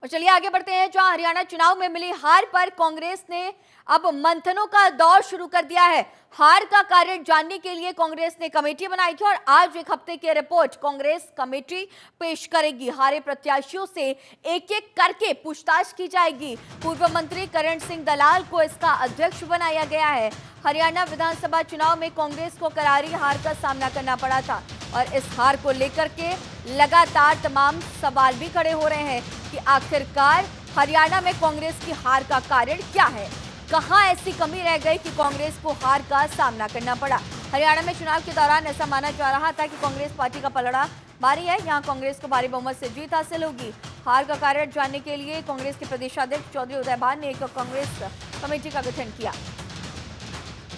और चलिए आगे बढ़ते हैं, जहां हरियाणा चुनाव में मिली हार पर कांग्रेस ने अब मंथनों का दौर शुरू कर दिया है। हार का कारण जानने के लिए कांग्रेस ने कमेटी बनाई थी और आज एक हफ्ते की रिपोर्ट कांग्रेस कमेटी पेश करेगी। हारे प्रत्याशियों से एक एक करके पूछताछ की जाएगी। पूर्व मंत्री करण सिंह दलाल को इसका अध्यक्ष बनाया गया है। हरियाणा विधानसभा चुनाव में कांग्रेस को करारी हार का सामना करना पड़ा था और इस हार को लेकर के लगातार तमाम सवाल भी खड़े हो रहे हैं कि आखिरकार हरियाणा में कांग्रेस की हार का कारण क्या है, कहां ऐसी कमी रह गई कि कांग्रेस को हार का सामना करना पड़ा। हरियाणा में चुनाव के दौरान ऐसा माना जा रहा था कि कांग्रेस पार्टी का पलड़ा भारी है, यहां कांग्रेस को भारी बहुमत से जीत हासिल होगी। हार का कारण जानने के लिए कांग्रेस के प्रदेशाध्यक्ष चौधरी उदय भान ने एक कांग्रेस कमेटी का गठन किया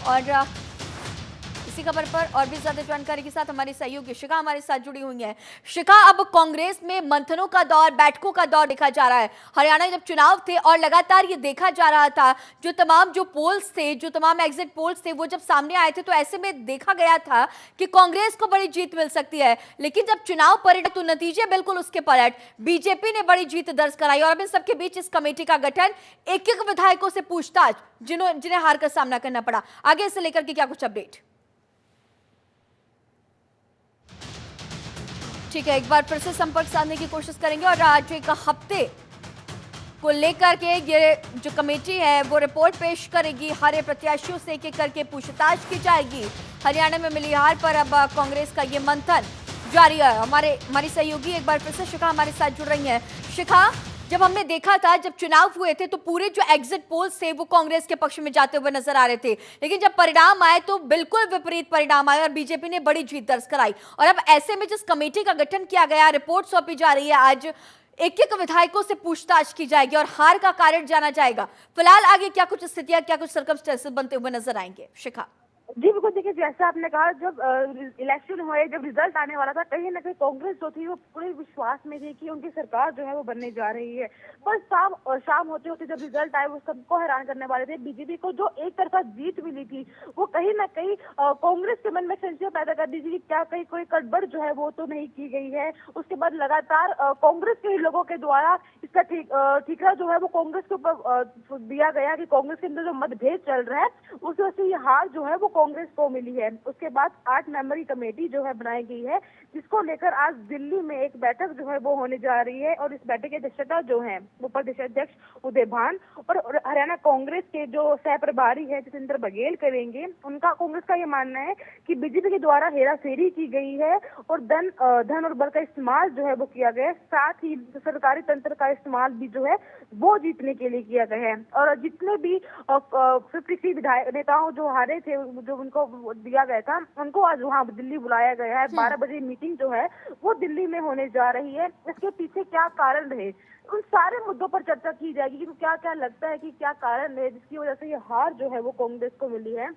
और इसी खबर पर और भी ज्यादा जानकारी के साथ हमारी सहयोगी शिखा हमारे साथ जुड़ी हुई है। शिखा, अब कांग्रेस में मंथनों का दौर, बैठकों का दौर देखा जा रहा है। हरियाणा जब चुनाव थे और लगातार ये देखा जा रहा था, जो पोल्स थे, जो तमाम एग्जिट पोल्स थे, वो जब सामने आए थे तो ऐसे में देखा गया था कि कांग्रेस को बड़ी जीत मिल सकती है। लेकिन जब चुनाव पलटे तो नतीजे बिल्कुल उसके पलट, बीजेपी ने बड़ी जीत दर्ज कराई और अब इन सबके बीच इस कमेटी का गठन, एक एक विधायकों से पूछताछ, जिन्हें हार का सामना करना पड़ा। आगे इसे लेकर के क्या कुछ अपडेट? ठीक है, एक बार फिर से संपर्क साधने की कोशिश करेंगे और आज एक हफ्ते को लेकर के ये जो कमेटी है वो रिपोर्ट पेश करेगी। हारे प्रत्याशियों से एक एक करके पूछताछ की जाएगी। हरियाणा में मिली हार पर अब कांग्रेस का ये मंथन जारी है। हमारी सहयोगी एक बार फिर से शिखा हमारे साथ जुड़ रही है। शिखा, जब हमने देखा था, जब चुनाव हुए थे तो पूरे जो एग्जिट पोल्स थे वो कांग्रेस के पक्ष में जाते हुए नजर आ रहे थे, लेकिन जब परिणाम आए तो बिल्कुल विपरीत परिणाम आए और बीजेपी ने बड़ी जीत दर्ज कराई। और अब ऐसे में जिस कमेटी का गठन किया गया, रिपोर्ट सौंपी जा रही है, आज एक एक विधायकों से पूछताछ की जाएगी और हार का कारण जाना जाएगा। फिलहाल आगे क्या कुछ स्थितियां, क्या कुछ सर्कमस्टेंसेस बनते हुए नजर आएंगे शिखा? जी बिल्कुल, देखिए जैसा आपने कहा, जब इलेक्शन हुए, जब रिजल्ट आने वाला था, कहीं ना कहीं कांग्रेस जो थी वो पूरे विश्वास में थी कि उनकी सरकार जो है वो बनने जा रही है। पर शाम होते होते जब रिजल्ट आए वो सबको हैरान करने वाले थे। बीजेपी को जो एक तरफा जीत मिली थी वो कहीं ना कहीं कांग्रेस के मन में संशय पैदा कर दी थी कि क्या कहीं कोई गड़बड़ जो है वो तो नहीं की गई है। उसके बाद लगातार कांग्रेस के ही लोगों के द्वारा इसका ठीकरा जो है वो कांग्रेस के ऊपर दिया गया कि कांग्रेस के अंदर जो मतभेद चल रहा है उस वजह से ये हार जो है वो कांग्रेस को मिली है। उसके बाद 8 मेंबरी कमेटी जो है बनाई गई है, जिसको लेकर आज दिल्ली में एक बैठक जो है वो होने जा रही है और इस बैठक की अध्यक्षता जो है वो प्रदेशाध्यक्ष उदय भान और हरियाणा कांग्रेस के जो सह प्रभारी है जतेंद्र बघेल करेंगे। उनका, कांग्रेस का ये मानना है कि बीजेपी के द्वारा हेराफेरी की गई है और धन और बल का इस्तेमाल जो है वो किया गया है। साथ ही सरकारी तंत्र का इस्तेमाल भी जो है वो जीतने के लिए किया गया है। और जितने भी 53 विधायक नेताओं जो हारे थे, जो उनको दिया गया था, उनको आज वहाँ दिल्ली बुलाया गया है। 12 बजे मीटिंग जो है वो दिल्ली में होने जा रही है। इसके पीछे क्या कारण रहे, उन सारे मुद्दों पर चर्चा की जाएगी कि क्या क्या लगता है कि क्या कारण है जिसकी वजह से ये हार जो है वो कांग्रेस को मिली है।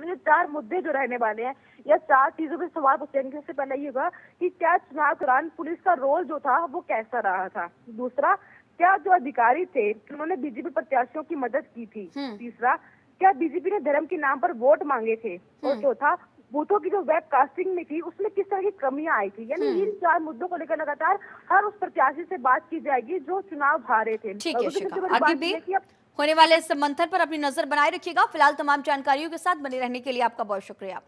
ये 4 मुद्दे जो रहने वाले हैं या 4 चीजों पे सवाल पूछेंगे। सबसे पहले ये होगा कि क्या चुनाव के दौरान पुलिस का रोल जो था वो कैसा रहा था। दूसरा, क्या जो अधिकारी थे उन्होंने बीजेपी प्रत्याशियों की मदद की थी। तीसरा, क्या बीजेपी ने धर्म के नाम पर वोट मांगे थे। और चौथा, बूथों की जो वेबकास्टिंग में थी उसमें किस तरह की कमियां आई थी। यानी इन 4 मुद्दों को लेकर लगातार हर उस प्रत्याशी से बात की जाएगी जो चुनाव हारे थे। ठीक है शिखा, आगे भी होने वाले इस मंथन पर अपनी नजर बनाए रखिएगा। फिलहाल तमाम जानकारियों के साथ बने रहने के लिए आपका बहुत शुक्रिया।